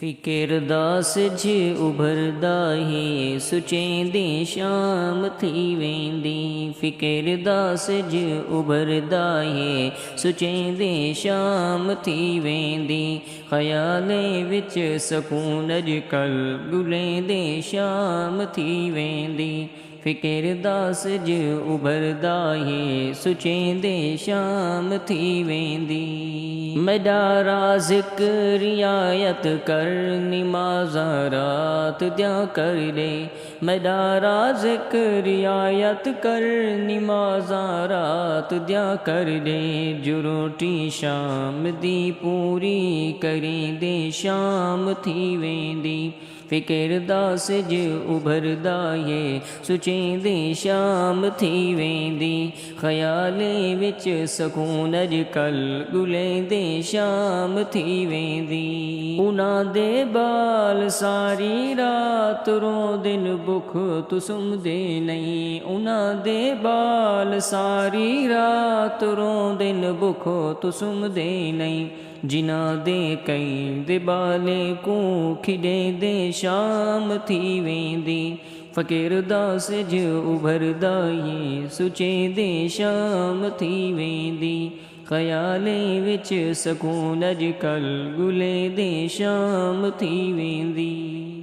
फ़िक्र दा सिज उभरदा है सुचेंदे शाम थी वेंदी। फ़िक्र दा सिज उभरदा है सुचेंदे शाम थी वेंदी। ख़यालें विच सकून अजकल गुलेंदे शाम थी वेंदी। फ़िक्र दा सिज उभरदा है सुचेंदे शाम थी वेंदी। मैदारा ज़िक्र रियायत कर निमाज़ा रात द्या कर दे। मैदारा ज़िक्र रियायत कर निमाज़ा रात द्या कर दे। जो रोटी शाम दी पूरी करें दे शाम थी वेंदी। फ़िक्र दा सिज उभरदा है सुचेंदे शाम थी वेंदी। ख़यालें विच सकून अजकल गुलेंदे शाम थी वेंदी। उन्हां दे बाल सारी रात रोंदे न बुख तू सुमदे नहीं। उन्हां दे बाल सारी रात रोंदे न बुख तू सुमदे नहीं। जिन्हां दे कई दे बाले को खिडे दे शाम थी वेंदी। फ़कीर दा सिज उभरदा है सुचेंदे शाम थी वेंदी। ख़यालें विच सकून अजकल गुलेंदे शाम थी वेंदी।